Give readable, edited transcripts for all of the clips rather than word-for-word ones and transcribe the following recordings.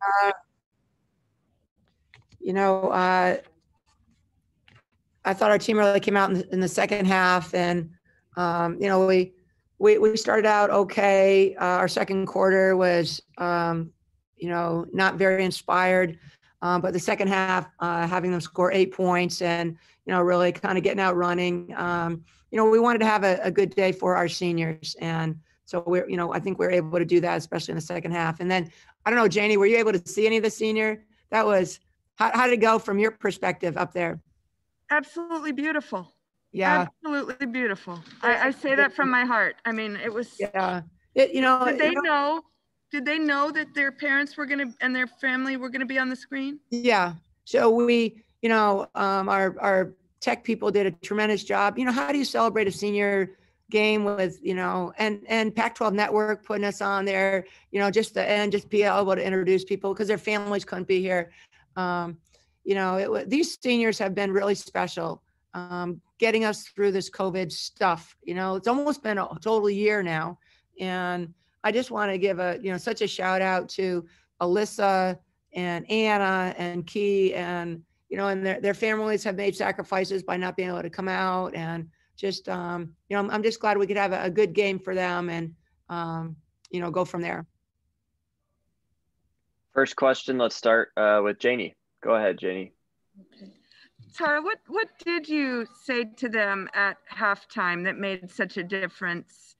Uh, you know, I thought our team really came out in the second half, and you know, we started out okay. Our second quarter was, you know, not very inspired, but the second half, having them score 8 points and you know, really kind of getting out running. You know, we wanted to have a good day for our seniors, and so we're, you know, I think we're able to do that, especially in the second half. And then I don't know, Janie, were you able to see any of the senior? That was how did it go from your perspective up there? Absolutely beautiful. Yeah. Absolutely beautiful. I say that from my heart. I mean, it was. Yeah. You know. Did they know that their parents were going to and their family were going to be on the screen? Yeah. So we, you know, our tech people did a tremendous job. You know, how do you celebrate a senior game with, you know, and Pac-12 Network putting us on there, you know, just be able to introduce people because their families couldn't be here. Um, you know, these seniors have been really special, getting us through this COVID stuff. You know, it's almost been a total year now, and I just want to give a, you know, such a shout out to Alyssa and Anna and Key, and you know, and their families have made sacrifices by not being able to come out, and just you know, I'm just glad we could have a good game for them, and you know, go from there. First question, let's start with Janie. Go ahead, Janie. Okay. Tara, what did you say to them at halftime that made such a difference?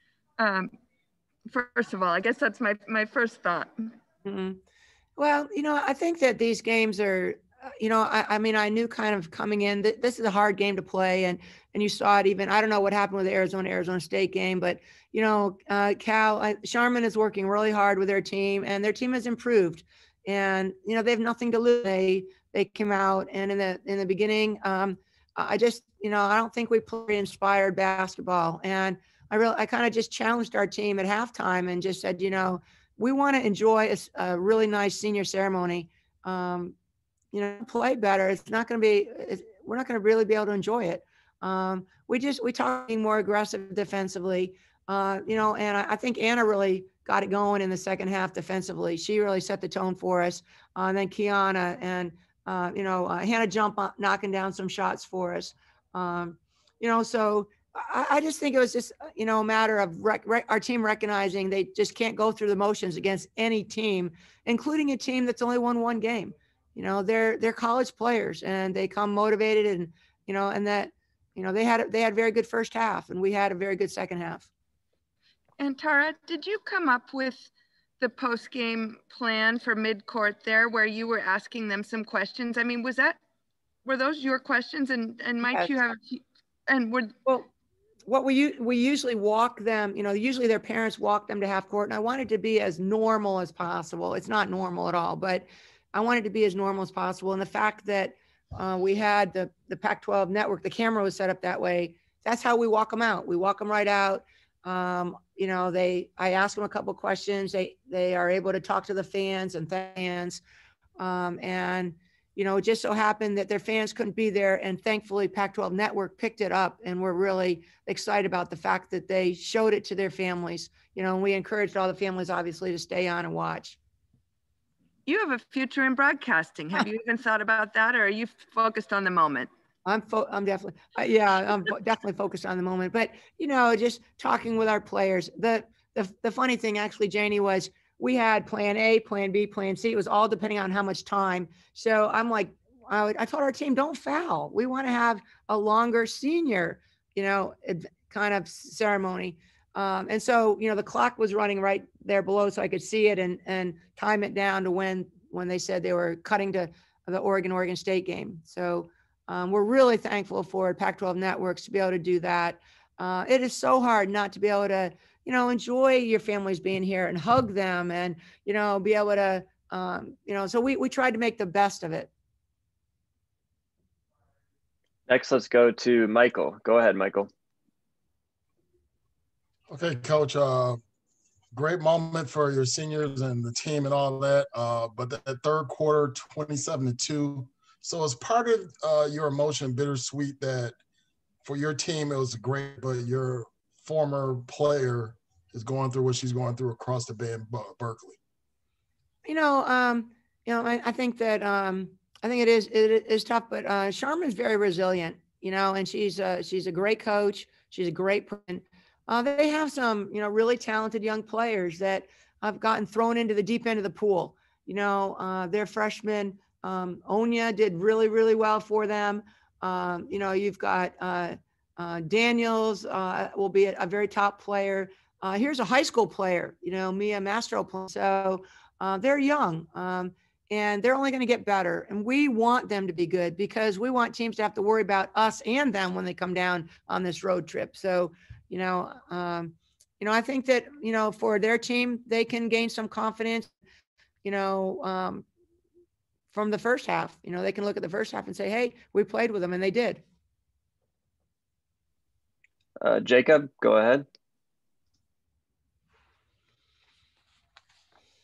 First of all, I guess that's my first thought. Mm-hmm. Well, you know, I think that these games are, you know, I mean, I knew kind of coming in that this is a hard game to play, and you saw it even. I don't know what happened with the Arizona State game, but you know, Sharman is working really hard with their team, and their team has improved, and you know, they have nothing to lose. They came out, and in the beginning, I just, you know, I don't think we play inspired basketball, and I kind of just challenged our team at halftime and just said, you know, we want to enjoy a really nice senior ceremony. You know, play better. It's not going to be. We're not going to really be able to enjoy it. We talk being more aggressive defensively. You know, and I think Anna really got it going in the second half defensively. She really set the tone for us. And then Kiana and you know, Hannah Jump knocking down some shots for us. You know, so I just think it was just, you know, a matter of our team recognizing they just can't go through the motions against any team, including a team that's only won one game. You know, they're college players, and they come motivated, and you know, and that, you know, they had a very good first half, and we had a very good second half. And Tara, did you come up with the post-game plan for midcourt there, where you were asking them some questions? I mean, were those your questions? And might yes. You have? And were well. What we usually walk them, you know, usually their parents walk them to half court, and I wanted to be as normal as possible. It's not normal at all, but I wanted to be as normal as possible. And the fact that we had the Pac-12 network, the camera was set up that way. That's how we walk them out. We walk them right out. You know, I ask them a couple of questions. They are able to talk to the fans and fans, and you know, it just so happened that their fans couldn't be there. And thankfully, Pac-12 Network picked it up, and we're really excited about the fact that they showed it to their families. You know, and we encouraged all the families, obviously, to stay on and watch. You have a future in broadcasting. Have you even thought about that, or are you focused on the moment? I'm definitely, I'm definitely focused on the moment. But, you know, just talking with our players, the funny thing, actually, Janie, was we had plan A, plan B, plan C. It was all depending on how much time. So I'm like, I told our team, don't foul. We want to have a longer senior, you know, kind of ceremony. And so, you know, the clock was running right there below, so I could see it and time it down to when they said they were cutting to the Oregon State game. So we're really thankful for Pac-12 Networks to be able to do that. It is so hard not to be able to, you know, enjoy your families being here and hug them, and, you know, be able to, you know, so we tried to make the best of it. Next, let's go to Michael. Go ahead, Michael. Okay, Coach, great moment for your seniors and the team and all that, but that third quarter, 27-2. So as part of your emotion, bittersweet that for your team, it was great, but your former player is going through what she's going through across the bay in Berkeley. You know, I think that I think it is tough, but Sharman's very resilient, and she's a great coach. She's a great person. They have some, really talented young players that have gotten thrown into the deep end of the pool. Their freshmen, Onya did really, really well for them. You've got Daniels will be a very top player. Here's a high school player, Mia Mastro. So they're young. And they're only going to get better. And we want them to be good because we want teams to have to worry about us and them when they come down on this road trip. So, I think that, for their team, they can gain some confidence, from the first half. They can look at the first half and say, hey, we played with them, and they did. Jacob, go ahead.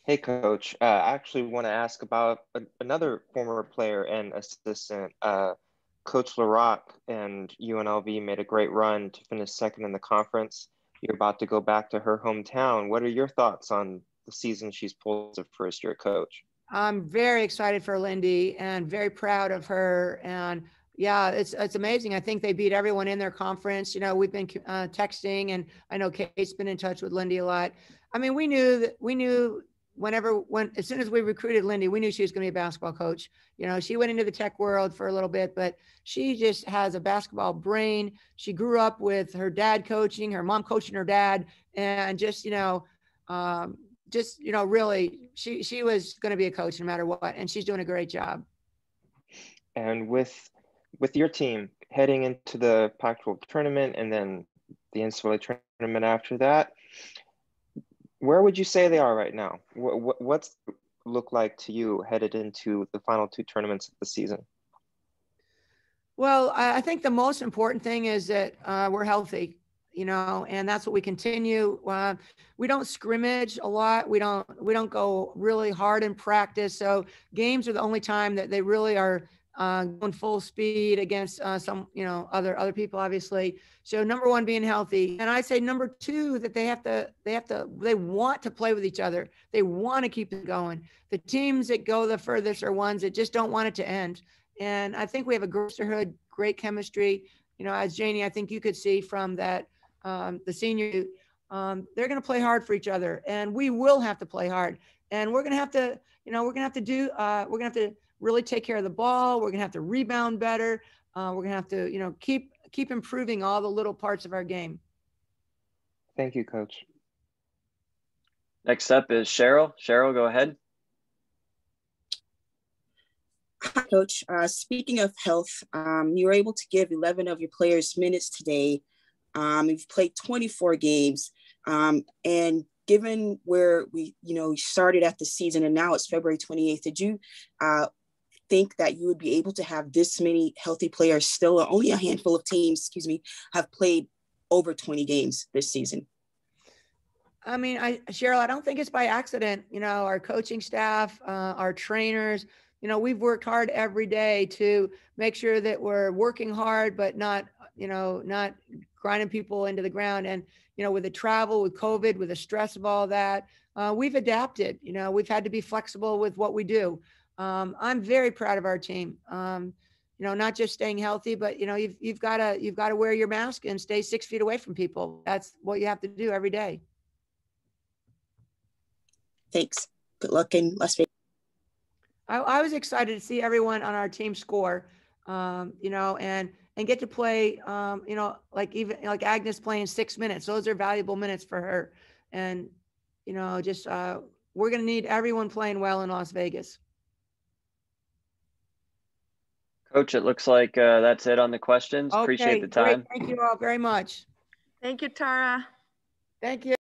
Hey, Coach. I actually want to ask about another former player and assistant. Coach LaRock and UNLV made a great run to finish second in the conference. You're about to go back to her hometown. What are your thoughts on the season she's pulled as a first-year coach? I'm very excited for Lindy and very proud of her. And yeah, it's amazing. I think they beat everyone in their conference. We've been texting, and I know Kate's been in touch with Lindy a lot. I mean, we knew as soon as we recruited Lindy, we knew she was going to be a basketball coach. She went into the tech world for a little bit, but she just has a basketball brain. She grew up with her dad coaching, her mom coaching her dad, and really, she was going to be a coach no matter what, and she's doing a great job. And with your team heading into the Pac-12 tournament and then the NCAA tournament after that, where would you say they are right now? What's it look like to you headed into the final two tournaments of the season? Well, I think the most important thing is that we're healthy, and that's what we continue. We don't scrimmage a lot. We don't go really hard in practice. So games are the only time that they really are going full speed against some, other people, obviously. So number one, being healthy. And I say number two, that they want to play with each other. They want to keep it going. The teams that go the furthest are ones that just don't want it to end. And I think we have a great sisterhood, great chemistry. As Janie, I think you could see from that, the senior, they're going to play hard for each other, and we will have to play hard. And we're going to have to, we're going to have to really take care of the ball. We're going to have to rebound better. We're going to have to, keep improving all the little parts of our game. Thank you, Coach. Next up is Cheryl. Cheryl, go ahead. Hi, Coach. Speaking of health, you were able to give 11 of your players minutes today. You've played 24 games. And given where we started at the season and now it's February 28th, did you think that you would be able to have this many healthy players still? Or only a handful of teams, have played over 20 games this season? I mean, Cheryl, I don't think it's by accident. Our coaching staff, our trainers, we've worked hard every day to make sure that we're working hard, but not grinding people into the ground. And, with the travel, with COVID, with the stress of all that, we've adapted. We've had to be flexible with what we do. I'm very proud of our team. Not just staying healthy, but you've got to wear your mask and stay 6 feet away from people. That's what you have to do every day. Thanks. Good luck in Las Vegas. I was excited to see everyone on our team score, and get to play, like Agnes playing 6 minutes. Those are valuable minutes for her. And, we're going to need everyone playing well in Las Vegas. Coach, it looks like that's it on the questions. Okay, appreciate the time. Great. Thank you all very much. Thank you, Tara. Thank you.